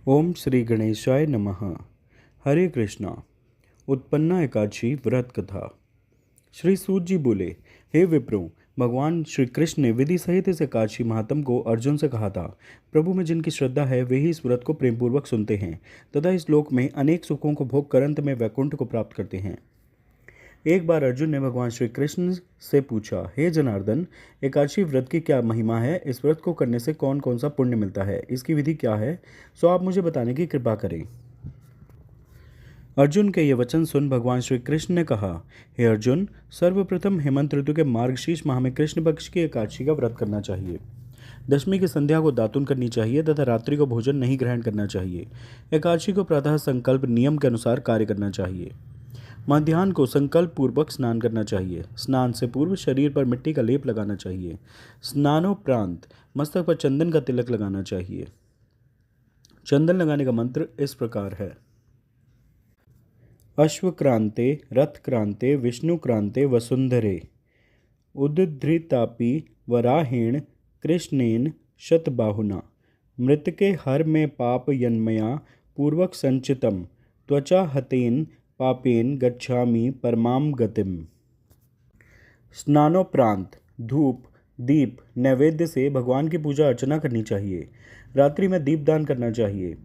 ओम श्री गणेशाय नमः। हरे कृष्णा। उत्पन्ना एकादशी व्रत कथा। श्री सूत जी बोले, हे विप्रो, भगवान श्री कृष्ण ने विधि सहित इस एकादशी महात्म को अर्जुन से कहा था। प्रभु में जिनकी श्रद्धा है वे ही इस व्रत को प्रेमपूर्वक सुनते हैं तथा इस लोक में अनेक सुखों को भोग कर अंत में वैकुंठ को प्राप्त करते हैं। एक बार अर्जुन ने भगवान श्री कृष्ण से पूछा, हे जनार्दन, एकादशी व्रत की क्या महिमा है? इस व्रत को करने से कौन कौन सा पुण्य मिलता है? इसकी विधि क्या है? सो आप मुझे बताने की कृपा करें। अर्जुन के ये वचन सुन भगवान श्री कृष्ण ने कहा, हे अर्जुन, सर्वप्रथम हेमंत ऋतु के मार्गशीर्ष माह में कृष्ण पक्ष की एकादशी का व्रत करना चाहिए। दशमी की संध्या को दातुन करनी चाहिए तथा रात्रि को भोजन नहीं ग्रहण करना चाहिए। एकादशी को प्रातः संकल्प नियम के अनुसार कार्य करना चाहिए। मध्याह्न को संकल्प पूर्वक स्नान करना चाहिए। स्नान से पूर्व शरीर पर मिट्टी का लेप लगाना चाहिए। स्नानोपरांत मस्तक पर चंदन का तिलक लगाना चाहिए। चंदन लगाने का मंत्र इस प्रकार है। अश्वक्रांते रथक्रांते विष्णुक्रांते वसुंधरे उद्धृतापि वराहेण कृष्णेन शतबाहुना मृतके हर में पाप यन्मया पूर्वक संचितम त्वचा हतेन पापेन गच्छामि परमाम गतिम। स्नानोपरांत धूप दीप नैवेद्य से भगवान की पूजा अर्चना करनी चाहिए। रात्रि में दीपदान करना चाहिए।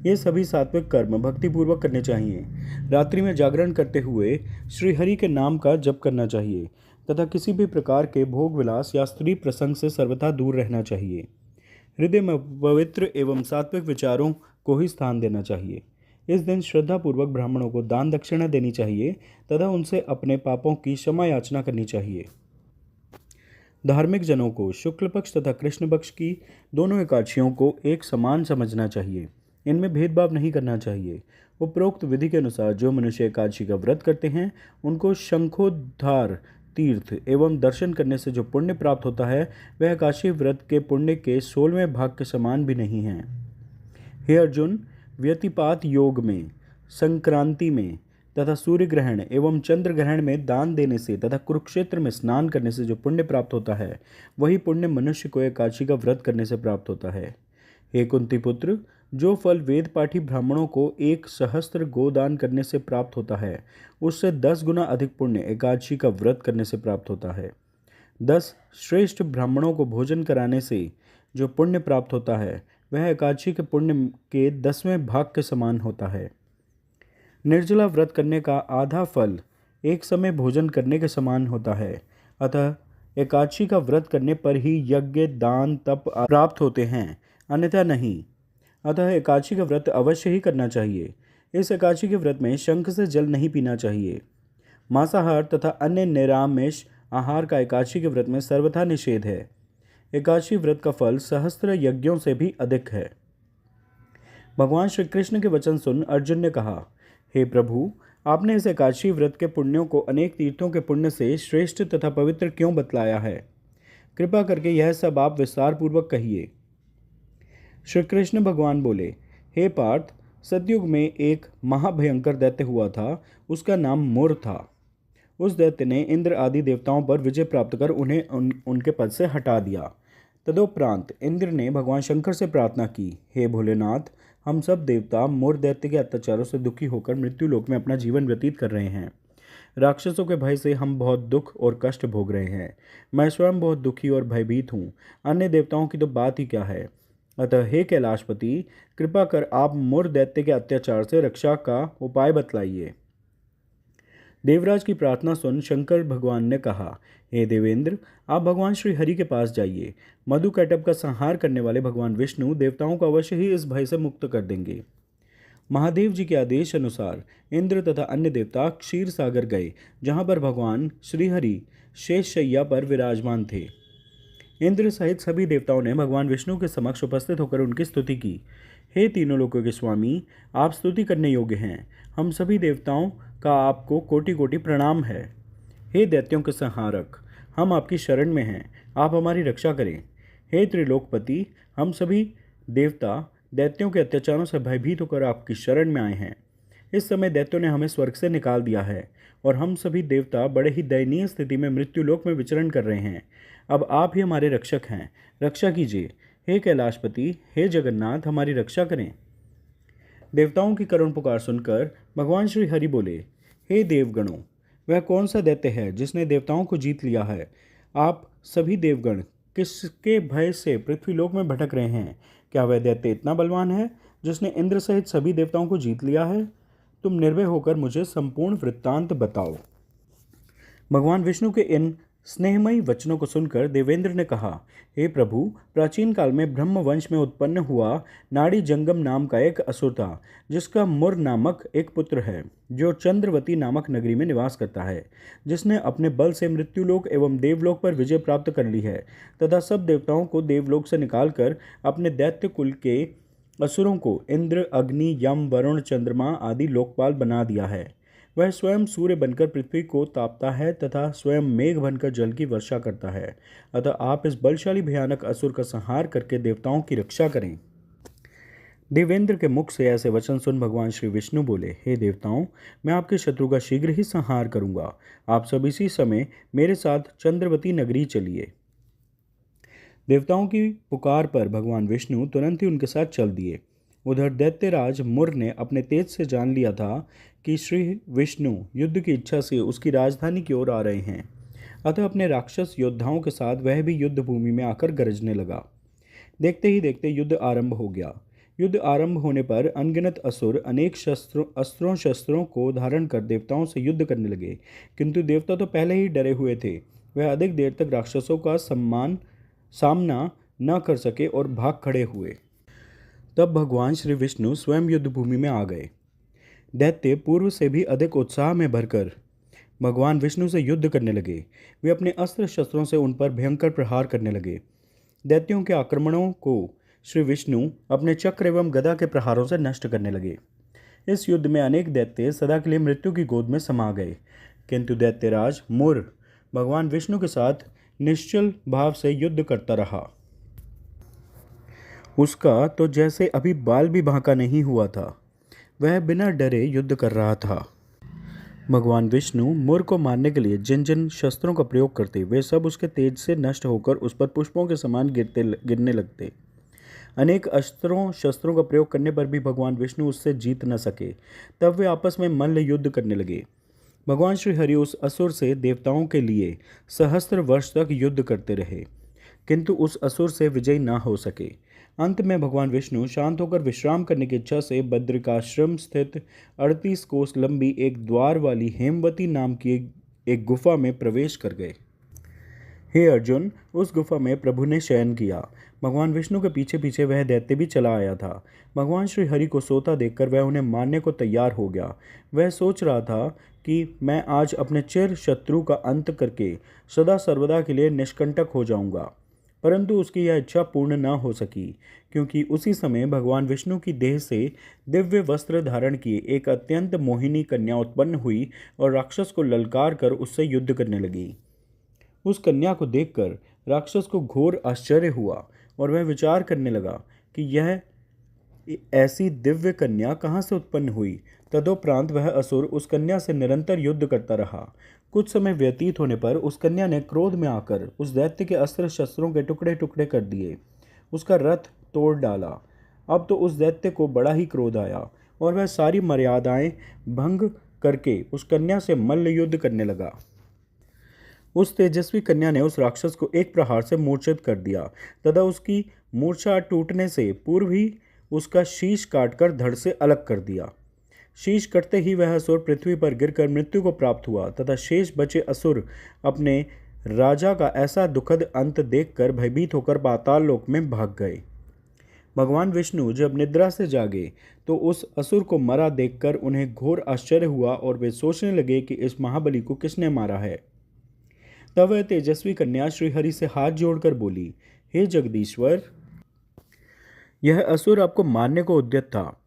ये सभी सात्विक कर्म भक्तिपूर्वक करने चाहिए। रात्रि में जागरण करते हुए श्रीहरि के नाम का जप करना चाहिए तथा किसी भी प्रकार के भोग विलास या स्त्री प्रसंग से सर्वथा दूर रहना चाहिए। हृदय में पवित्र एवं सात्विक विचारों को ही स्थान देना चाहिए। इस दिन श्रद्धापूर्वक ब्राह्मणों को दान दक्षिणा देनी चाहिए तथा उनसे अपने पापों की क्षमा याचना करनी चाहिए। धार्मिक जनों को शुक्ल पक्ष तथा कृष्ण पक्ष की दोनों एकादशियों को एक समान समझना चाहिए। इनमें भेदभाव नहीं करना चाहिए। उपरोक्त विधि के अनुसार जो मनुष्य एकादशी का व्रत करते हैं उनको शंखोद्धार तीर्थ एवं दर्शन करने से जो पुण्य प्राप्त होता है वह एकादशी व्रत के पुण्य के 16वें भाग के समान भी नहीं है। हे अर्जुन, व्यतिपात योग में, संक्रांति में तथा सूर्य ग्रहण एवं चंद्र ग्रहण में दान देने से तथा कुरुक्षेत्र में स्नान करने से जो पुण्य प्राप्त होता है वही पुण्य मनुष्य को एकादशी का व्रत करने से प्राप्त होता है। हे कुंती पुत्र, जो फल वेद पाठी ब्राह्मणों को 1 सहस्त्र गोदान करने से प्राप्त होता है उससे 10 गुना अधिक पुण्य एकादशी का व्रत करने से प्राप्त होता है। 10 श्रेष्ठ ब्राह्मणों को भोजन कराने से जो पुण्य प्राप्त होता है वह एकादशी के पुण्य के 10वें भाग के समान होता है। निर्जला व्रत करने का आधा फल एक समय भोजन करने के समान होता है। अतः एकादशी का व्रत करने पर ही यज्ञ दान तप प्राप्त होते हैं, अन्यथा नहीं। अतः एकादशी का व्रत अवश्य ही करना चाहिए। इस एकादशी के व्रत में शंख से जल नहीं पीना चाहिए। मांसाहार तथा अन्य निरामिष आहार का एकादशी के व्रत में सर्वथा निषेध है। एकादशी व्रत का फल सहस्त्र यज्ञों से भी अधिक है। भगवान श्री कृष्ण के वचन सुन अर्जुन ने कहा, हे प्रभु, आपने इस एकादशी व्रत के पुण्यों को अनेक तीर्थों के पुण्य से श्रेष्ठ तथा पवित्र क्यों बतलाया है? कृपा करके यह सब आप विस्तार पूर्वक कहिए। श्री कृष्ण भगवान बोले, हे पार्थ, सतयुग में एक महाभयंकर दैत्य हुआ था। उसका नाम मुर था। उस दैत्य ने इंद्र आदि देवताओं पर विजय प्राप्त कर उन्हें उनके पद से हटा दिया। तदोपरांत इंद्र ने भगवान शंकर से प्रार्थना की, हे भोलेनाथ, हम सब देवता मुर दैत्य के अत्याचारों से दुखी होकर मृत्यु लोक में अपना जीवन व्यतीत कर रहे हैं। राक्षसों के भय से हम बहुत दुख और कष्ट भोग रहे हैं। मैं स्वयं बहुत दुखी और भयभीत हूँ। अन्य देवताओं की तो बात ही क्या है। अतः हे कैलाशपति, कृपा कर आप मुर दैत्य के अत्याचार से रक्षा का उपाय बतलाइए। देवराज की प्रार्थना सुन शंकर भगवान ने कहा, हे देवेंद्र, आप भगवान श्री हरि के पास जाइए। मधु कैटभ का संहार करने वाले भगवान विष्णु देवताओं को अवश्य ही इस भय से मुक्त कर देंगे। महादेव जी के आदेश अनुसार इंद्र तथा अन्य देवता क्षीर सागर गए, जहाँ पर भगवान श्रीहरि शेष शैया पर विराजमान थे। इंद्र सहित सभी देवताओं ने भगवान विष्णु के समक्ष उपस्थित होकर उनकी स्तुति की। हे तीनों लोकों के स्वामी, आप स्तुति करने योग्य हैं। हम सभी देवताओं का आपको कोटि कोटि प्रणाम है। हे दैत्यों के संहारक, हम आपकी शरण में हैं, आप हमारी रक्षा करें। हे त्रिलोकपति, हम सभी देवता दैत्यों के अत्याचारों से भयभीत होकर आपकी शरण में आए हैं। इस समय दैत्यों ने हमें स्वर्ग से निकाल दिया है और हम सभी देवता बड़े ही दयनीय स्थिति में मृत्युलोक में विचरण कर रहे हैं। अब आप ही हमारे रक्षक हैं, रक्षा कीजिए। हे कैलाशपति, हे जगन्नाथ, हमारी रक्षा करें। देवताओं की करुण पुकार सुनकर भगवान श्री हरि बोले, हे देवगणों, वह कौन सा दैत्य है जिसने देवताओं को जीत लिया है? आप सभी देवगण किसके भय से पृथ्वीलोक में भटक रहे हैं? क्या वह दैत्य इतना बलवान है जिसने इंद्र सहित सभी देवताओं को जीत लिया है? तुम निर्भय होकर मुझे संपूर्ण वृत्तांत बताओ। भगवान विष्णु के इन स्नेहमयी वचनों को सुनकर देवेंद्र ने कहा, हे प्रभु, प्राचीन काल में ब्रह्म वंश में उत्पन्न हुआ नाड़ी जंगम नाम का एक असुर था, जिसका मुर नामक एक पुत्र है, जो चंद्रवती नामक नगरी में निवास करता है, जिसने अपने बल से मृत्युलोक एवं देवलोक पर विजय प्राप्त कर ली है तथा सब देवताओं को देवलोक से निकालकर अपने दैत्य कुल के असुरों को इंद्र, अग्नि, यम, वरुण, चंद्रमा आदि लोकपाल बना दिया है। वह स्वयं सूर्य बनकर पृथ्वी को तापता है तथा स्वयं मेघ बनकर जल की वर्षा करता है। अतः आप इस बलशाली भयानक असुर का संहार करके देवताओं की रक्षा करें। देवेंद्र के मुख से ऐसे वचन सुन भगवान श्री विष्णु बोले, हे देवताओं, मैं आपके शत्रु का शीघ्र ही संहार करूंगा। आप सब इसी समय मेरे साथ चंद्रवती नगरी चलिए। देवताओं की पुकार पर भगवान विष्णु तुरंत ही उनके साथ चल दिए। उधर दैत्यराज मुर ने अपने तेज से जान लिया था कि श्री विष्णु युद्ध की इच्छा से उसकी राजधानी की ओर आ रहे हैं। अतः अपने राक्षस योद्धाओं के साथ वह भी युद्ध भूमि में आकर गरजने लगा। देखते ही देखते युद्ध आरंभ हो गया। युद्ध आरंभ होने पर अनगिनत असुर अनेक शस्त्रों को धारण कर देवताओं से युद्ध करने लगे, किंतु देवता तो पहले ही डरे हुए थे। वह अधिक देर तक राक्षसों का सामना न कर सके और भाग खड़े हुए। तब भगवान श्री विष्णु स्वयं युद्ध भूमि में आ गए। दैत्य पूर्व से भी अधिक उत्साह में भरकर भगवान विष्णु से युद्ध करने लगे। वे अपने अस्त्र शस्त्रों से उन पर भयंकर प्रहार करने लगे। दैत्यों के आक्रमणों को श्री विष्णु अपने चक्र एवं गदा के प्रहारों से नष्ट करने लगे। इस युद्ध में अनेक दैत्य सदा के लिए मृत्यु की गोद में समा गए, किंतु दैत्यराज मुर भगवान विष्णु के साथ निश्चल भाव से युद्ध करता रहा। उसका तो जैसे अभी बाल भी बांका नहीं हुआ था। वह बिना डरे युद्ध कर रहा था। भगवान विष्णु मुर को मारने के लिए जिन जिन शस्त्रों का प्रयोग करते, वे सब उसके तेज से नष्ट होकर उस पर पुष्पों के समान गिरने लगते। अनेक अस्त्रों शस्त्रों का प्रयोग करने पर भी भगवान विष्णु उससे जीत न सके। तब वे आपस में मल्ल युद्ध करने लगे। भगवान श्री हरि उस असुर से देवताओं के लिए सहस्त्र वर्ष तक युद्ध करते रहे, किंतु उस असुर से विजय न हो सके। अंत में भगवान विष्णु शांत होकर विश्राम करने की इच्छा से बद्रिकाश्रम स्थित 38 कोस लंबी एक द्वार वाली हेमवती नाम की एक गुफा में प्रवेश कर गए। हे अर्जुन, उस गुफा में प्रभु ने शयन किया। भगवान विष्णु के पीछे पीछे वह दैत्य भी चला आया था। भगवान श्री हरि को सोता देखकर वह उन्हें मारने को तैयार हो गया। वह सोच रहा था कि मैं आज अपने चिर शत्रु का अंत करके सदा सर्वदा के लिए निष्कंटक हो जाऊंगा, परंतु उसकी यह इच्छा पूर्ण न हो सकी, क्योंकि उसी समय भगवान विष्णु की देह से दिव्य वस्त्र धारण किए एक अत्यंत मोहिनी कन्या उत्पन्न हुई और राक्षस को ललकार कर उससे युद्ध करने लगी। उस कन्या को देखकर राक्षस को घोर आश्चर्य हुआ और वह विचार करने लगा कि यह ऐसी दिव्य कन्या कहाँ से उत्पन्न हुई। तदोपरांत वह असुर उस कन्या से निरंतर युद्ध करता रहा। कुछ समय व्यतीत होने पर उस कन्या ने क्रोध में आकर उस दैत्य के अस्त्र शस्त्रों के टुकड़े टुकड़े कर दिए, उसका रथ तोड़ डाला। अब तो उस दैत्य को बड़ा ही क्रोध आया और वह सारी मर्यादाएं भंग करके उस कन्या से मल्ल युद्ध करने लगा। उस तेजस्वी कन्या ने उस राक्षस को एक प्रहार से मूर्छित कर दिया तथा उसकी मूर्छा टूटने से पूर्व ही उसका शीश काटकर धड़ से अलग कर दिया। शीश कटते ही वह असुर पृथ्वी पर गिरकर मृत्यु को प्राप्त हुआ तथा शेष बचे असुर अपने राजा का ऐसा दुखद अंत देखकर भयभीत होकर पाताल लोक में भाग गए। भगवान विष्णु जब निद्रा से जागे तो उस असुर को मरा देखकर उन्हें घोर आश्चर्य हुआ और वे सोचने लगे कि इस महाबली को किसने मारा है। तब वह तेजस्वी कन्या श्रीहरि से हाथ जोड़कर बोली, हे जगदीश्वर, यह असुर आपको मारने को उद्यत था,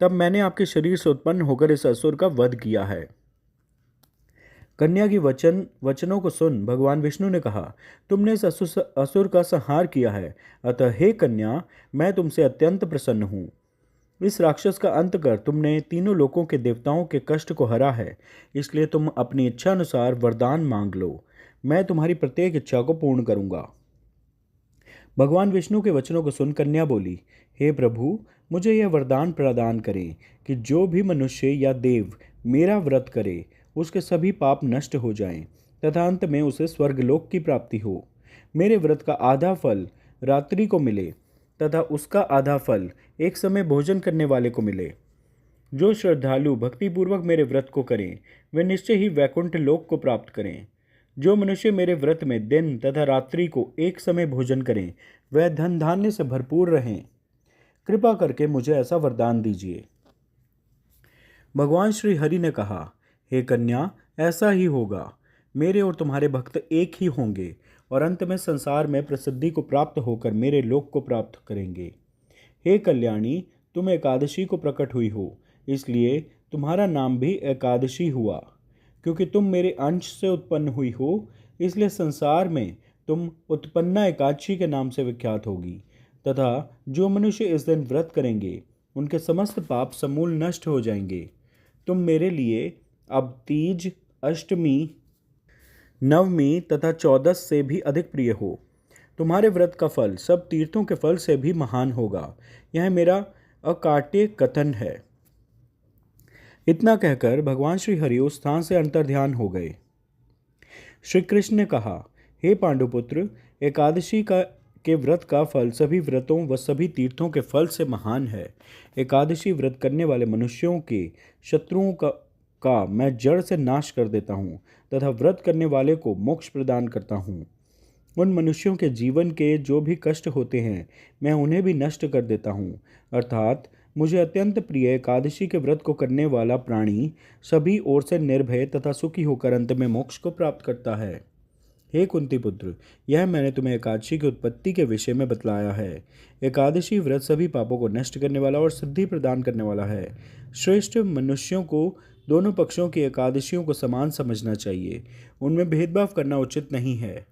तब मैंने आपके शरीर से उत्पन्न होकर इस असुर का वध किया है। कन्या की वचनों को सुन भगवान विष्णु ने कहा, तुमने इस असुर का संहार किया है, अतः हे कन्या, मैं तुमसे अत्यंत प्रसन्न हूँ। इस राक्षस का अंत कर तुमने तीनों लोकों के देवताओं के कष्ट को हरा है, इसलिए तुम अपनी इच्छा अनुसार वरदान मांग लो। मैं तुम्हारी प्रत्येक इच्छा को पूर्ण करूंगा। भगवान विष्णु के वचनों को सुन कन्या बोली, हे प्रभु, मुझे यह वरदान प्रदान करें कि जो भी मनुष्य या देव मेरा व्रत करे उसके सभी पाप नष्ट हो जाएं तथा अंत में उसे स्वर्गलोक की प्राप्ति हो। मेरे व्रत का आधा फल रात्रि को मिले तथा उसका आधा फल एक समय भोजन करने वाले को मिले। जो श्रद्धालु भक्तिपूर्वक मेरे व्रत को करें वे निश्चय ही वैकुंठ लोक को प्राप्त करें। जो मनुष्य मेरे व्रत में दिन तथा रात्रि को एक समय भोजन करें वह धन धान्य से भरपूर रहें। कृपा करके मुझे ऐसा वरदान दीजिए। भगवान श्री हरि ने कहा, हे कन्या, ऐसा ही होगा। मेरे और तुम्हारे भक्त एक ही होंगे और अंत में संसार में प्रसिद्धि को प्राप्त होकर मेरे लोक को प्राप्त करेंगे। हे कल्याणी, तुम एकादशी को प्रकट हुई हो, इसलिए तुम्हारा नाम भी एकादशी हुआ। क्योंकि तुम मेरे अंश से उत्पन्न हुई हो, इसलिए संसार में तुम उत्पन्ना एकादशी के नाम से विख्यात होगी। तथा जो मनुष्य इस दिन व्रत करेंगे उनके समस्त पाप समूल नष्ट हो जाएंगे। तुम मेरे लिए अब तीज, अष्टमी, नवमी तथा चौदस से भी अधिक प्रिय हो। तुम्हारे व्रत का फल सब तीर्थों के फल से भी महान होगा। यह मेरा अकाट्य कथन है। इतना कहकर भगवान श्री हरि उस स्थान से अंतर्ध्यान हो गए। श्री कृष्ण ने कहा, हे पांडुपुत्र, एकादशी के व्रत का फल सभी व्रतों व सभी तीर्थों के फल से महान है। एकादशी व्रत करने वाले मनुष्यों के शत्रुओं का मैं जड़ से नाश कर देता हूँ तथा व्रत करने वाले को मोक्ष प्रदान करता हूँ। उन मनुष्यों के जीवन के जो भी कष्ट होते हैं मैं उन्हें भी नष्ट कर देता हूँ। अर्थात मुझे अत्यंत प्रिय एकादशी के व्रत को करने वाला प्राणी सभी ओर से निर्भय तथा सुखी होकर अंत में मोक्ष को प्राप्त करता है। हे कुंती पुत्र, यह मैंने तुम्हें एकादशी की उत्पत्ति के विषय में बतलाया है। एकादशी व्रत सभी पापों को नष्ट करने वाला और सिद्धि प्रदान करने वाला है। श्रेष्ठ मनुष्यों को दोनों पक्षों की एकादशियों को समान समझना चाहिए, उनमें भेदभाव करना उचित नहीं है।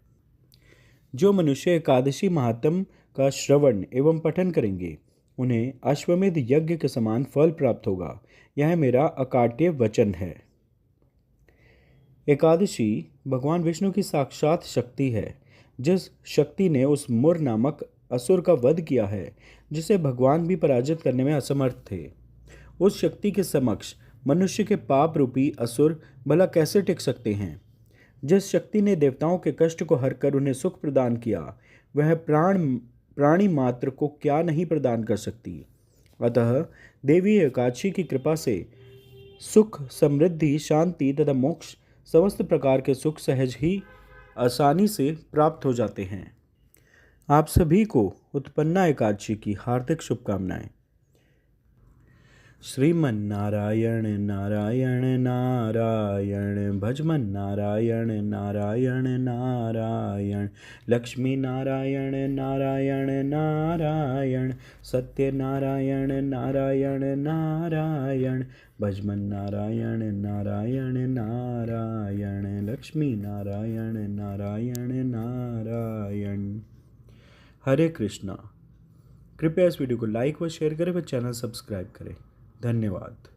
जो मनुष्य एकादशी महात्म का श्रवण एवं पठन करेंगे उन्हें अश्वमेध यज्ञ के समान फल प्राप्त होगा। यह मेरा अकाट्य वचन है। एकादशी भगवान विष्णु की साक्षात शक्ति है, जिस शक्ति ने उस मुर नामक असुर का वध किया है, जिसे भगवान भी पराजित करने में असमर्थ थे। उस शक्ति के समक्ष मनुष्य के पाप रूपी असुर भला कैसे टिक सकते हैं। जिस शक्ति ने देवताओं के कष्ट को हरकर उन्हें सुख प्रदान किया, वह प्राणी मात्र को क्या नहीं प्रदान कर सकती। अतः देवी एकादशी की कृपा से सुख, समृद्धि, शांति तथा मोक्ष समस्त प्रकार के सुख सहज ही आसानी से प्राप्त हो जाते हैं। आप सभी को उत्पन्ना एकादशी की हार्दिक शुभकामनाएं। श्रीमन नारायण नारायण नारायण, भजमन नारायण नारायण नारायण, लक्ष्मी नारायण नारायण नारायण, सत्य नारायण नारायण नारायण, भजमन नारायण नारायण नारायण, लक्ष्मी नारायण नारायण नारायण। हरे कृष्णा। कृपया इस वीडियो को लाइक व शेयर करें व चैनल सब्सक्राइब करें। धन्यवाद।